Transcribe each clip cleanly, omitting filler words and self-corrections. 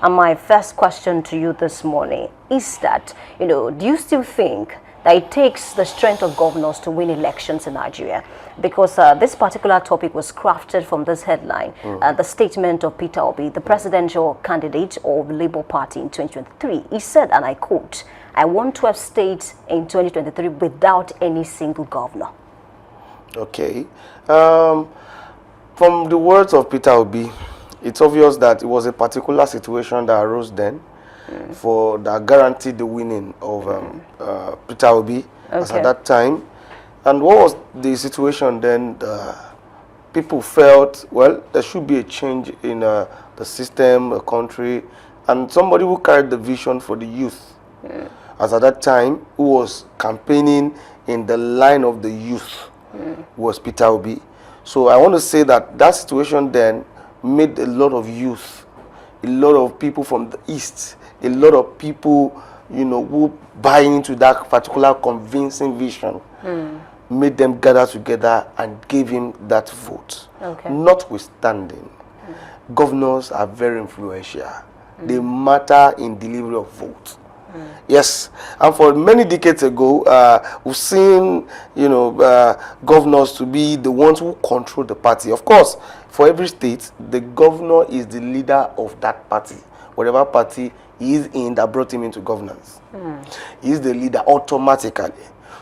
And my first question to you this morning is that, do you still think that it takes the strength of governors to win elections in Nigeria? Because this particular topic was crafted from this headline, the statement of Peter Obi, the presidential candidate of the Labour Party in 2023. He said, and I quote, "I want 12 states in 2023 without any single governor." Okay. From the words of Peter Obi, it's obvious that it was a particular situation that arose then for that guaranteed the winning of Peter Obi as at that time. And what was the situation then? People felt, well, there should be a change in the system, the country, and somebody who carried the vision for the youth as at that time, who was campaigning in the line of the youth, was Peter Obi. So I want to say that that situation then made a lot of youth, a lot of people from the East, a lot of people, who buy into that particular convincing vision, made them gather together and gave him that vote. Okay. Notwithstanding, governors are very influential. They matter in delivery of vote. Yes, and for many decades ago, we've seen, governors to be the ones who control the party. Of course, for every state, the governor is the leader of that party, whatever party he is in that brought him into governance. He is the leader automatically.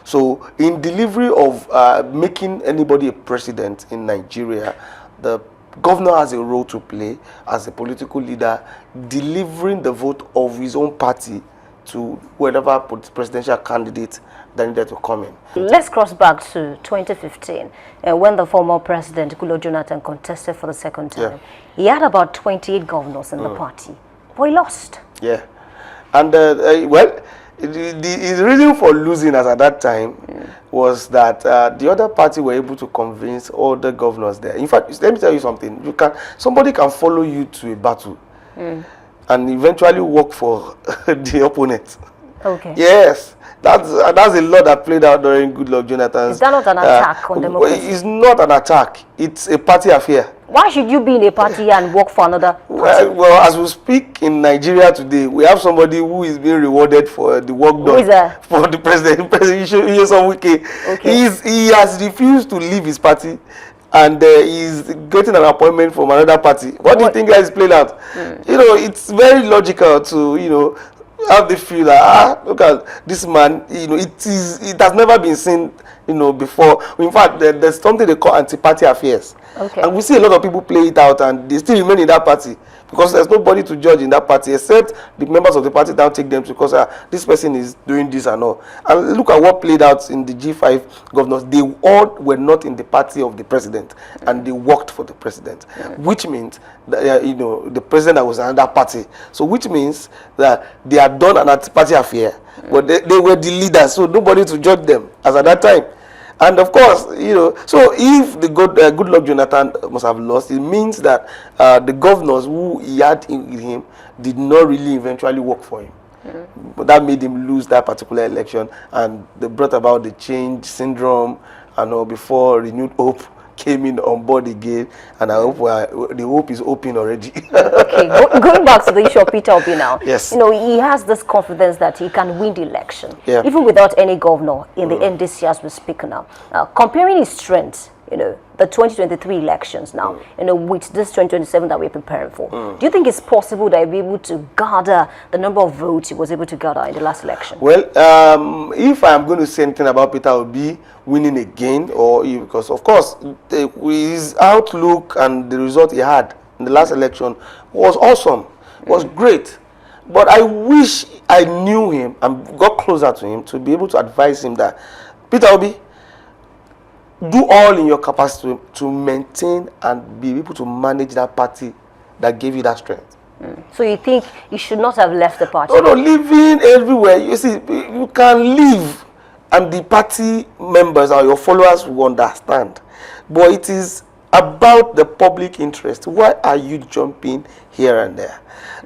So, in delivery of making anybody a president in Nigeria, the governor has a role to play as a political leader, delivering the vote of his own party to whatever presidential candidate that needed to come in. Let's cross back to 2015, when the former president, Goodluck Jonathan, contested for the second time. He had about 28 governors in the party, but he lost. Yeah. And, well, the reason for losing as at that time was that the other party were able to convince all the governors there. In fact, let me tell you something. Somebody can follow you to a battle and eventually work for the opponent. Okay. Yes, that's a lot that played out during Goodluck Jonathan's. Is that not an attack on democracy? It's not an attack. It's a party affair. Why should you be in a party and work for another party? Well, as we speak in Nigeria today, we have somebody who is being rewarded for the work done for the president. Okay. He has refused to leave his party, and he's getting an appointment from another party. What do you think that is played out? It's very logical to, have the feel that, look at this man, it has never been seen, before. In fact, there's something they call anti-party affairs. Okay. And we see a lot of people play it out and they still remain in that party because there's nobody to judge in that party except the members of the party that take them because this person is doing this and all. And look at what played out in the G5 governors. They all were not in the party of the president and they worked for the president, which means that, the president that was another party. So which means that they had done an anti-party affair, but they were the leaders, so nobody to judge them as at that time. And of course, so if the Goodluck Jonathan must have lost, it means that the governors who he had with him did not really eventually work for him. But that made him lose that particular election, and they brought about the change syndrome, and before renewed hope came in on board again, and I hope the hope is open already. Okay, going back to the issue of Peter Obi now. Yes. He has this confidence that he can win the election, even without any governor in the end this year as we speak now. Comparing his strength, the 2023 elections now, with this 2027 that we're preparing for, do you think it's possible that he'll be able to gather the number of votes he was able to gather in the last election? Well, if I'm going to say anything about Peter Obi winning again, because of course his outlook and the result he had in the last election was awesome, was great. But I wish I knew him and got closer to him to be able to advise him that, Peter Obi, do all in your capacity to maintain and be able to manage that party that gave you that strength. So you think you should not have left the party? No, living everywhere. You see, you can live and the party members or your followers will understand. But it is about the public interest. Why are you jumping here and there?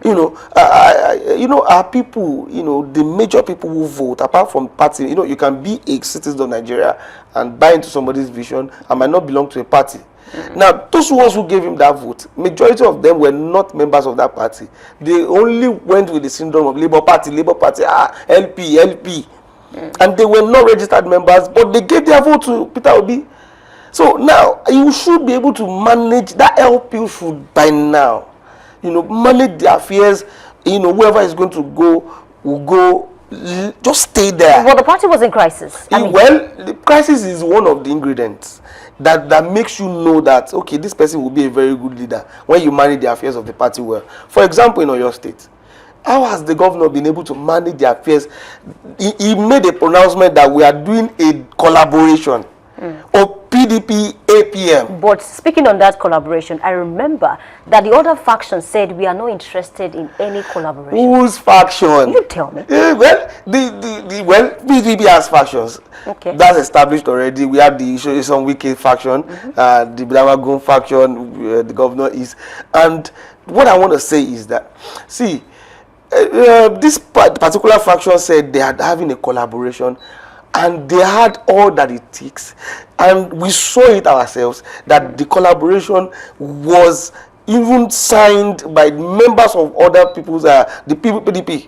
Our people, the major people who vote, apart from party, you can be a citizen of Nigeria and buy into somebody's vision and might not belong to a party. Now, those ones who gave him that vote, majority of them were not members of that party. They only went with the syndrome of Labour Party, LP, LP. And they were not registered members, but they gave their vote to Peter Obi. So now, you should be able to manage, that LP should by now, manage the affairs, whoever is going to go, will go, just stay there. Well, the party was in crisis. Well, the crisis is one of the ingredients that makes you know that, okay, this person will be a very good leader when you manage the affairs of the party well. For example, in Oyo State, how has the governor been able to manage the affairs? He made a pronouncement that we are doing a collaboration of PDP APM. But speaking on that collaboration, I remember that the other faction said we are not interested in any collaboration. Whose faction? You tell me. Well, PDP has factions. Okay. That's established already. We have the some wicked faction, the Blamagun faction, the governor is. And what I want to say is that, see, this particular faction said they are having a collaboration, and they had all that it takes, and we saw it ourselves that the collaboration was even signed by members of other people's the PDP,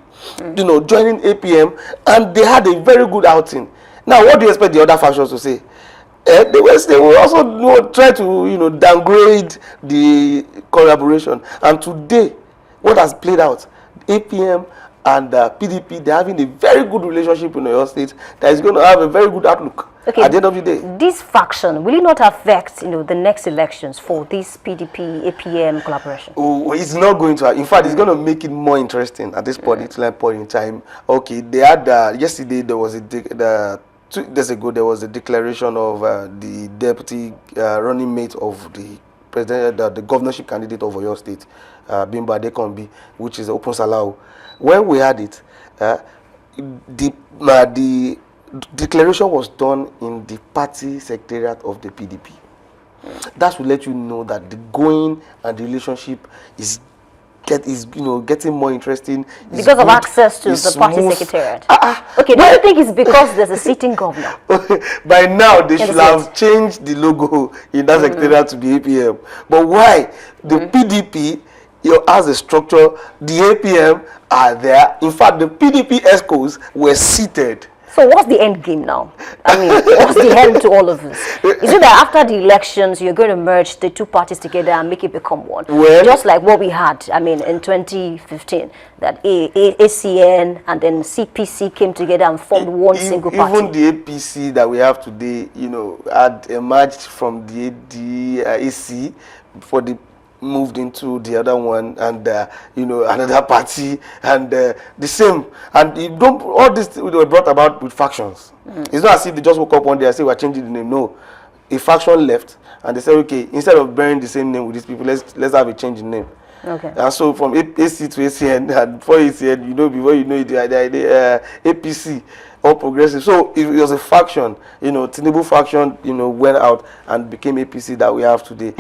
joining APM, and they had a very good outing. Now, what do you expect the other factions to say? They will also try to downgrade the collaboration. And today, what has played out, APM and PDP, they're having a very good relationship in Oyo State that is going to have a very good outlook at the end of the day. This faction, will it not affect the next elections for this PDP APM collaboration? Oh, it's not going to. In fact, it's going to make it more interesting at this particular point in time. Okay, they had yesterday there was 2 days ago there was a declaration of the deputy running mate of the president, the governorship candidate of Oyo State, Bimbo Adekombi, which is Open Salau. When we had it, the declaration was done in the party secretariat of the PDP. That will let you know that the going and the relationship is getting more interesting. Because of access to the party secretariat. Okay, do you think it's because there's a sitting governor? By now, they should have changed the logo in that secretariat to be APM. But why? The PDP has a structure, the APM are there. In fact, the PDP ESCOs were seated. So what's the end game now? I mean, what's the end to all of this? Is it that after the elections, you're going to merge the two parties together and make it become one? Well, just like what we had, in 2015, that ACN and then CPC came together and formed one single party. Even the APC that we have today, had emerged from the AC before the moved into the other one, and another party, and the same, and all this were brought about with factions. It's not as if they just woke up one day and say we're changing the name. No, a faction left and they said, okay, instead of bearing the same name with these people, let's have a change in name. Okay. And so from AC to ACN, and before ACN, before you know it, the APC, all progressive. So it was a faction, Tinubu faction, went out and became APC that we have today.